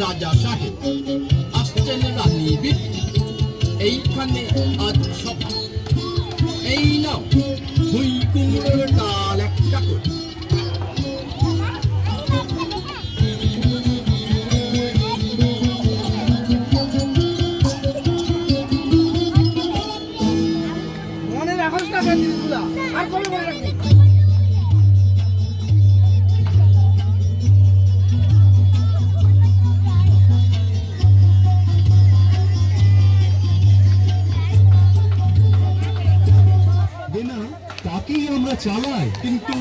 রাজা সাহেব আসছেন রানী বিটি এইখানে আজ সভা এই নাও ভুই কুমড়োর ডাল একটা করে মনে রাখস না জিনিসগুলা আর কবে মনে রাখবি তাকেই আমরা চালাই কিন্তু